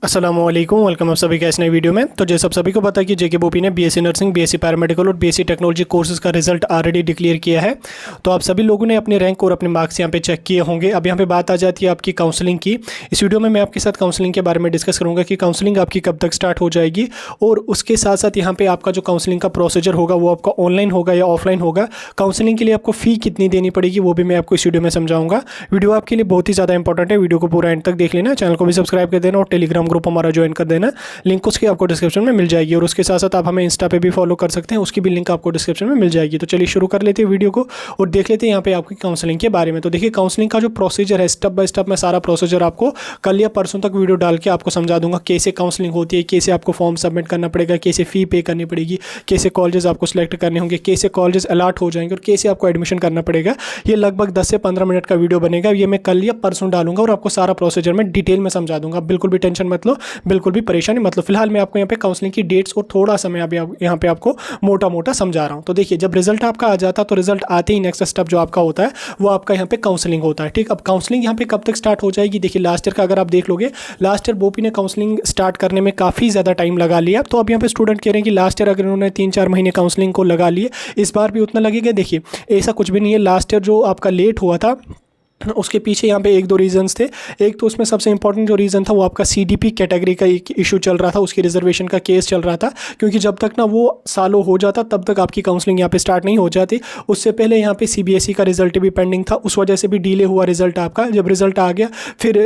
अस्सलामुअलैकुम, वेलकम आप सभी का इस नई वीडियो में। तो जैसे आप सभी को पता है कि जेके बोपी ने बीएससी नर्सिंग, बीएससी पैरामेडिकल और बीएससी टेक्नोलॉजी कोर्सेज का रिजल्ट ऑलरेडी डिक्लेयर किया है। तो आप सभी लोगों ने अपने रैंक और अपने मार्क्स यहाँ पे चेक किए होंगे। अब यहाँ पे बात आ जाती है आपकी काउंसलिंग की। इस वीडियो में मैं आपके साथ काउंसलिंग के बारे में डिस्कस करूँगा कि काउंसलिंग आपकी कब तक स्टार्ट हो जाएगी, और उसके साथ साथ यहाँ पे आपका जो काउंसलिंग का प्रोसीजर होगा वो आपका ऑनलाइन होगा या ऑफलाइन होगा। काउंसलिंग के लिए आपको फ़ी कितनी देनी पड़ेगी वो भी मैं आपको इस वीडियो में समझाऊंगा। वीडियो आपके लिए बहुत ही ज़्यादा इंपॉर्टेंट है, वीडियो को पूरा एंड तक देख लेना। चैनल को भी सब्सक्राइब कर देना और टेलीग्राम ग्रुप हमारा ज्वाइन कर देना, लिंक उसकी आपको डिस्क्रिप्शन में मिल जाएगी। और उसके साथ साथ आप हमें इंस्टा पे भी फॉलो कर सकते हैं, उसकी भी लिंक आपको डिस्क्रिप्शन में मिल जाएगी। तो चलिए शुरू कर लेते हैं वीडियो को और देख लेते हैं यहाँ पे आपकी काउंसलिंग के बारे में। तो देखिए काउंसलिंग का जो प्रोसीजर है, स्टेप बाय स्टेप मैं सारा प्रोसीजर आपको कल या परसों तक वीडियो डाल के आपको समझा दूंगा कैसे काउंसलिंग होती है, कैसे आपको फॉर्म सबमिट करना पड़ेगा, कैसे फ़ी पे करनी पड़ेगी, कैसे कॉलेजेस आपको सिलेक्ट करने होंगे, कैसे कॉलेजेस अलॉट हो जाएंगे और कैसे आपको एडमिशन करना पड़ेगा। ये लगभग 10 से 15 मिनट का वीडियो बनेगा। ये मैं कल या परसों डालूंगा और आपको सारा प्रोसीजर में डिटेल में समझा दूंगा। बिल्कुल भी टेंशन मत लो, बिल्कुल भी परेशानी मत लो। फिलहाल मैं आपको यहाँ पे काउंसलिंग की डेट्स और थोड़ा सा मैं अभी यहाँ पे आपको मोटा मोटा समझा रहा हूँ। तो देखिए जब रिजल्ट आपका आ जाता है तो रिजल्ट आते ही नेक्स्ट स्टेप जो आपका होता है वो आपका यहाँ पे काउंसलिंग होता है। ठीक, अब काउंसलिंग यहाँ पे कब तक स्टार्ट हो जाएगी? देखिए लास्ट ईयर का अगर आप देख लोगे, लास्ट ईयर बोपी ने काउंसलिंग स्टार्ट करने में काफ़ी ज़्यादा टाइम लगा लिया। तो अब यहाँ पे स्टूडेंट कह रहे हैं कि लास्ट ईयर अगर उन्होंने 3-4 महीने काउंसलिंग को लगा लिए, इस बार भी उतना लगेगा। देखिए ऐसा कुछ भी नहीं है। लास्ट ईयर जो आपका लेट हुआ था उसके पीछे यहाँ पे 1-2 रीजंस थे। एक तो उसमें सबसे इंपॉर्टेंट जो रीज़न था वो आपका सीडीपी कैटेगरी का एक इशू चल रहा था, उसकी रिजर्वेशन का केस चल रहा था। क्योंकि जब तक ना वो सालों हो जाता तब तक आपकी काउंसलिंग यहाँ पे स्टार्ट नहीं हो जाती। उससे पहले यहाँ पे सीबीएसई का रिजल्ट भी पेंडिंग था, उस वजह से भी डिले हुआ रिजल्ट आपका। जब रिजल्ट आ गया फिर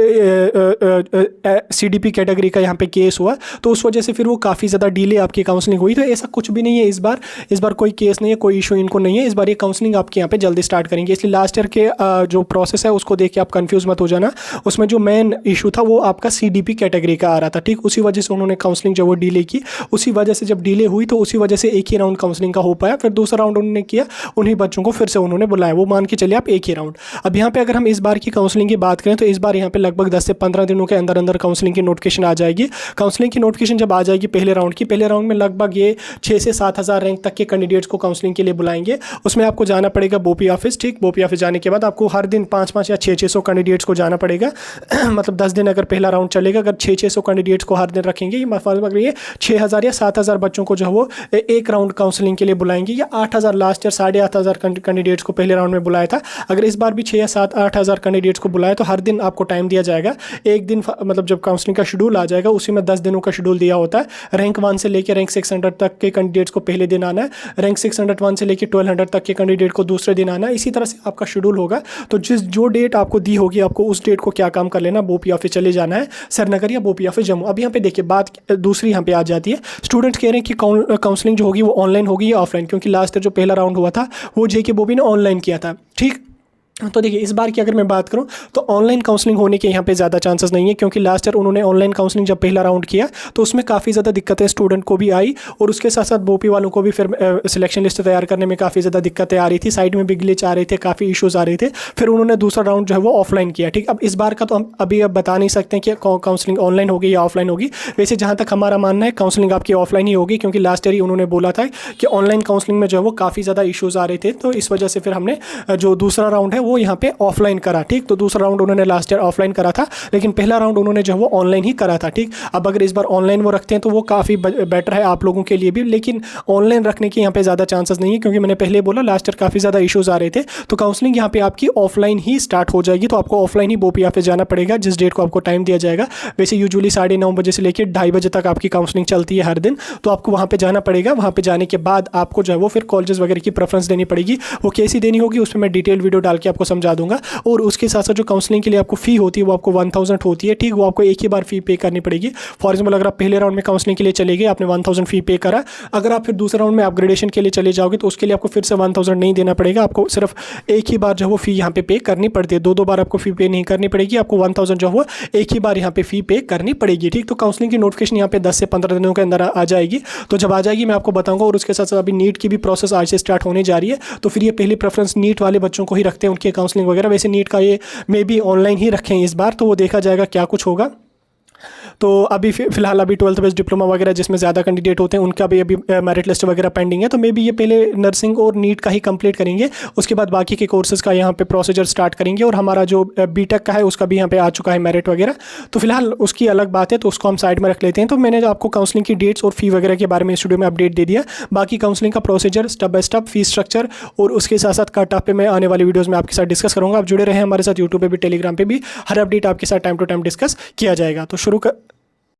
सीडीपी कैटेगरी का यहाँ पे केस हुआ, तो उस वजह से फिर वो काफ़ी ज़्यादा डिले आपकी काउंसलिंग हुई। तो ऐसा कुछ भी नहीं है इस बार कोई केस नहीं है, कोई इशू इनको नहीं है। इस बार ये काउंसलिंग आपके यहाँ पे जल्दी स्टार्ट करेंगे। इसलिए लास्ट ईयर के जो प्रोसेस है उसको देख के आप कंफ्यूज मत हो जाना। उसमें जो मेन इशू था वो आपका सीडीपी कैटेगरी का आ रहा था। ठीक, उसी वजह से उन्होंने काउंसलिंग जो वो डिले की। उसी वजह से जब डिले हुई तो उसी वजह से एक ही राउंड काउंसलिंग का हो पाया। फिर दूसरा राउंड उन्होंने किया, उन्हीं बच्चों को फिर से उन्होंने बुलाया। वो मान के चलिए आप एक ही राउंड। अब यहाँ पे अगर हम इस बार की काउंसलिंग की बात करें तो इस बार यहाँ पे लगभग 10 से 15 दिनों के अंदर अंदर काउंसलिंग की नोटिफिकेशन आ जाएगी। काउंसलिंग की नोटिफिकेशन जब आ जाएगी पहले राउंड में लगभग ये 6 से 7 हज़ार रैंक तक के कैंडिडेट्स को काउंसलिंग के लिए बुलाएंगे। उसमें आपको जाना पड़ेगा बोपी ऑफिस। ठीक, बोपी ऑफिस जाने के बाद आपको हर दिन 5-5 या 600 कैंडिडेट्स को जाना पड़ेगा। मतलब 10 दिन अगर पहला राउंड चलेगा, अगर 600 कैंडिडेट्स को हर दिन रखेंगे, ये मतलब ये 6,000 या 7,000 बच्चों को जो है वो एक राउंड काउंसलिंग के लिए बुलाएंगे। या 8,000 लास्ट ईयर 8,500 कैंडिडेट्स को पहले राउंड में बुलाया था। अगर इस बार भी 6 या 7-8,000 कैंडिडेट्स को बुलाया तो हर दिन आपको टाइम दिया जाएगा। एक दिन मतलब जब काउंसलिंग का शेड्यूल आ जाएगा उसी में 10 दिनों का शेड्यूल दिया होता है। रैंक 1 से लेकर रैंक 600 तक के कैंडिडेट्स को पहले दिन आना है, रैंक 601 से लेकर 1200 तक के कैंडिडेट को दूसरे दिन आना है। इसी तरह से आपका शेड्यूल होगा। तो जो डेट आपको दी होगी, आपको उस डेट को क्या काम कर लेना, बोपी ऑफिस चले जाना है, श्रीनगर या बोपी ऑफिस जम्मू। अब यहाँ पे देखिए बात दूसरी यहाँ पे आ जाती है। स्टूडेंट्स कह रहे हैं कि काउंसलिंग जो होगी वो ऑनलाइन होगी या ऑफलाइन, क्योंकि लास्ट ईयर जो पहला राउंड हुआ था वो जेके बोपी ने ऑनलाइन किया था। ठीक, तो देखिए इस बार की अगर मैं बात करूं तो ऑनलाइन काउंसलिंग होने के यहाँ पे ज़्यादा चांसेस नहीं है, क्योंकि लास्ट ईयर उन्होंने ऑनलाइन काउंसलिंग जब पहला राउंड किया तो उसमें काफ़ी ज़्यादा दिक्कतें स्टूडेंट को भी आई, और उसके साथ साथ बोपी वालों को भी फिर सिलेक्शन लिस्ट तैयार करने में काफ़ी ज़्यादा दिक्कतें आ रही थी। साइड में भी ग्लिच आ रहे थे, काफ़ी इशूज़ आ रहे थे। फिर उन्होंने दूसरा राउंड जो है वो ऑफलाइन किया। ठीक, अब इस बार का तो हम अभी अब बता नहीं सकते कि काउंसलिंग ऑनलाइन होगी या ऑफलाइन होगी। वैसे जहाँ तक हमारा मानना है काउंसलिंग आपकी ऑफलाइन ही होगी, क्योंकि लास्ट ईयर ही उन्होंने बोला था कि ऑनलाइन काउंसलिंग में जो है वो काफ़ी ज़्यादा इशूज़ आ रहे थे। तो इस वजह से फिर हमने जो दूसरा राउंड है वो यहाँ पे ऑफलाइन करा। ठीक, तो दूसरा राउंड उन्होंने लास्ट ईयर ऑफलाइन करा था, लेकिन पहला राउंड उन्होंने जो है वो ऑनलाइन ही करा था। ठीक, अब अगर इस बार ऑनलाइन वो रखते हैं तो वो काफ़ी बेटर है आप लोगों के लिए भी, लेकिन ऑनलाइन रखने के यहाँ पे ज़्यादा चांसेस नहीं है, क्योंकि मैंने पहले बोला लास्ट ईयर काफ़ी ज़्यादा इशूज़ आ रहे थे। तो काउंसलिंग यहाँ पे आपकी ऑफलाइन ही स्टार्ट हो जाएगी। तो आपको ऑफलाइन ही बोपी ऑफिस जाना पड़ेगा जिस डेट को आपको टाइम दिया जाएगा। वैसे यूजुअली 9:30 बजे से लेकर 2:30 बजे तक आपकी काउंसलिंग चलती है हर दिन। तो आपको वहाँ पर जाना पड़ेगा। वहाँ पर जाने के बाद आपको जो है वो फिर कॉलेजेस वगैरह की प्रेफरेंस देनी पड़ेगी। वो कैसी देनी होगी उस पर मैं डिटेल वीडियो डाल के आपको समझा दूंगा। और उसके साथ साथ जो काउंसलिंग के लिए आपको फ़ी होती है वो आपको 1000 होती है। ठीक, वो आपको एक ही बार फ़ी पे करनी पड़ेगी। फॉर एग्जाम्पल अगर आप पहले राउंड में काउंसलिंग के लिए चले गए, आपने 1000 फ़ी पे करा, अगर आप फिर दूसरे राउंड में अपग्रेडेशन के लिए चले जाओगे तो उसके लिए आपको फिर से 1000 नहीं देना पड़ेगा। आपको सिर्फ एक ही बार जो है वो फ़ी यहाँ पे करनी पड़ती है। 2-2 बार आपको फ़ी पे नहीं करनी पड़ेगी। आपको 1000 जो है वो एक ही बार यहाँ पे फ़ी पे करनी पड़ेगी। ठीक, तो काउंसलिंग की नोटिफिकेशन यहाँ पे 10 से 15 दिनों के अंदर आ जाएगी। तो जब आ जाएगी मैं आपको बताऊँगा। और उसके साथ साथ अभी नीट की भी प्रोसेस आज से स्टार्ट होने जा रही है। तो फिर ये पहली प्रेफरेंस नीट वाले बच्चों को ही रखते हैं, उनकी काउंसलिंग वगैरह। वैसे नीट का ये मे बी ऑनलाइन ही रखें इस बार, तो वो देखा जाएगा क्या कुछ होगा। तो अभी फिलहाल अभी 12th बेस्ड डिप्लोमा वगैरह जिसमें ज़्यादा कैंडिडेट होते हैं उनका भी अभी मेरिट लिस्ट वगैरह पेंडिंग है। तो मे बी ये पहले नर्सिंग और नीट का ही कंप्लीट करेंगे, उसके बाद बाकी के कोर्सेज़ का यहाँ पे प्रोसीजर स्टार्ट करेंगे। और हमारा जो बीटेक का है उसका भी यहाँ पे आ चुका है मेरिट वगैरह, तो फिलहाल उसकी अलग बात है, तो उसको हम साइड में रख लेते हैं। तो मैंने आपको काउंसलिंग की डेट्स और फी वगैरह के बारे में स्टूडियो में अपडेट दे दिया। बाकी काउंसलिंग का procedure step by step, fee structure और उसके साथ साथ कट ऑफ पे मैं आने वाली वीडियोस में आपके साथ डिस्कस करूंगा। आप जुड़े रहे हमारे साथ यूट्यूब पे भी, टेलीग्राम पे भी, हर अपडेट आपके साथ टाइम टू टाइम डिस्कस किया जाएगा। तो शुरू कर